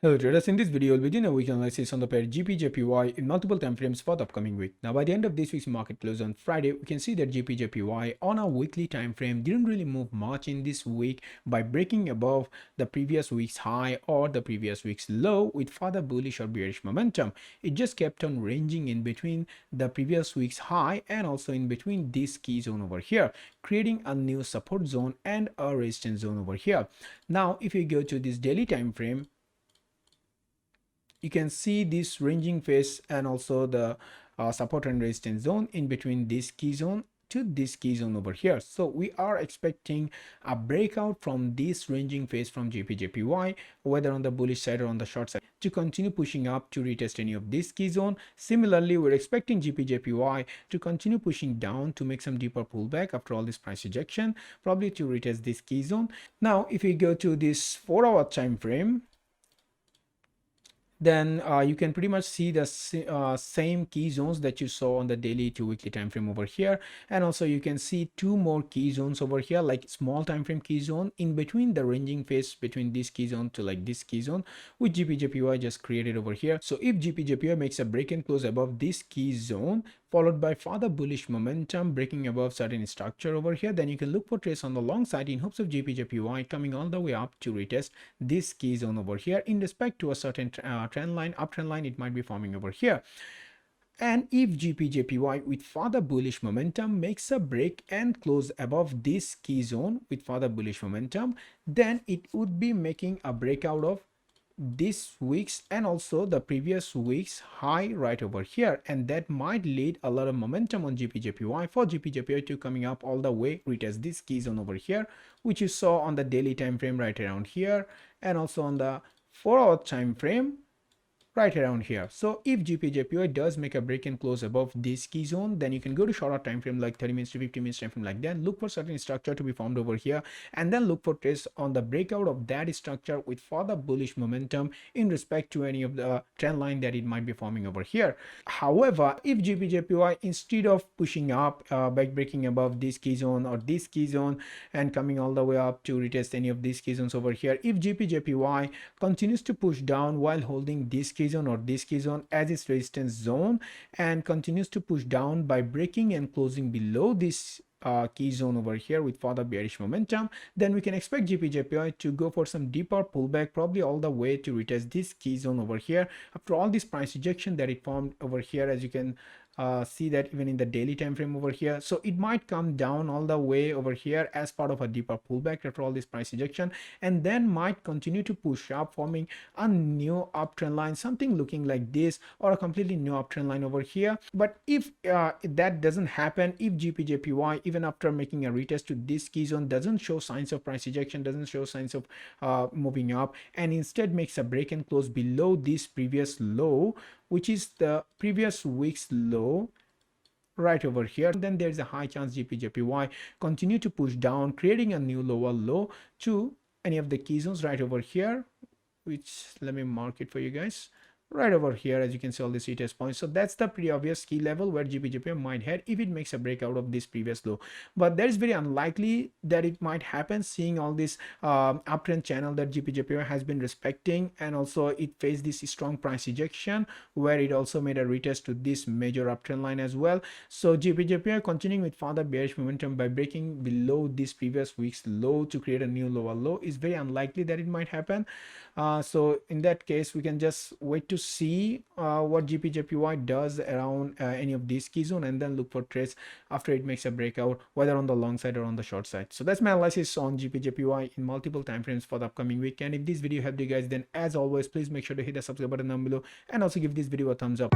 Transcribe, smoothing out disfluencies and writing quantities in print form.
Hello traders, in this video we'll be doing a week analysis on the pair GBPJPY in multiple time frames for the upcoming week. Now by the end of this week's market close on Friday, we can see that GBPJPY on a weekly time frame didn't really move much in this week by breaking above the previous week's high or the previous week's low with further bullish or bearish momentum. It just kept on ranging in between the previous week's high and also in between this key zone over here, creating a new support zone and a resistance zone over here. Now if you go to this daily time frame, you can see this ranging phase and also the support and resistance zone in between this key zone to this key zone over here. So we are expecting a breakout from this ranging phase from GBPJPY, whether on the bullish side or on the short side, to continue pushing up to retest any of this key zone. Similarly, we're expecting GBPJPY to continue pushing down to make some deeper pullback after all this price ejection, probably to retest this key zone. Now if we go to this 4-hour time frame, then you can pretty much see the same key zones that you saw on the daily to weekly time frame over here, and also you can see two more key zones over here, like small time frame key zone in between the ranging phase between this key zone to like this key zone, which GBPJPY just created over here. So if GBPJPY makes a break and close above this key zone followed by further bullish momentum breaking above certain structure over here, then you can look for trades on the long side in hopes of GBPJPY coming all the way up to retest this key zone over here in respect to a certain trend line, uptrend line it might be forming over here. And if GBPJPY with further bullish momentum makes a break and close above this key zone with further bullish momentum, then it would be making a breakout of this week's and also the previous week's high right over here, and that might lead a lot of momentum on GBPJPY for GBPJPY to coming up all the way retest this key zone over here, which you saw on the daily time frame right around here, and also on the 4-hour time frame right around here. So if GBPJPY does make a break and close above this key zone, then you can go to shorter time frame like 30 minutes to 50 minutes time frame like that, look for certain structure to be formed over here, and then look for trades on the breakout of that structure with further bullish momentum in respect to any of the trend line that it might be forming over here. However, if GBPJPY instead of pushing up by breaking above this key zone or this key zone and coming all the way up to retest any of these key zones over here, if GBPJPY continues to push down while holding this key zone or this key zone as its resistance zone and continues to push down by breaking and closing below this key zone over here with further bearish momentum, then we can expect GBPJPY to go for some deeper pullback, probably all the way to retest this key zone over here after all this price ejection that it formed over here, as you can see that even in the daily time frame over here. So it might come down all the way over here as part of a deeper pullback after all this price ejection, and then might continue to push up, forming a new uptrend line, something looking like this, or a completely new uptrend line over here. But if that doesn't happen, if GBPJPY even after making a retest to this key zone doesn't show signs of price ejection, doesn't show signs of moving up, and instead makes a break and close below this previous low, which is the previous week's low right over here, then there's a high chance GBPJPY continue to push down, creating a new lower low to any of the key zones right over here, which let me mark it for you guys right over here. As you can see, all these retest points. So that's the pretty obvious key level where GBPJPY might head if it makes a breakout of this previous low, but that is very unlikely that it might happen, seeing all this uptrend channel that GBPJPY has been respecting, and also it faced this strong price ejection where it also made a retest to this major uptrend line as well. So GBPJPY continuing with further bearish momentum by breaking below this previous week's low to create a new lower low is very unlikely that it might happen. So in that case, we can just wait to see what GBPJPY does around any of these key zone, and then look for trades after it makes a breakout, whether on the long side or on the short side. So that's my analysis on GBPJPY in multiple time frames for the upcoming week. And if this video helped you guys, then as always, please make sure to hit the subscribe button down below and also give this video a thumbs up.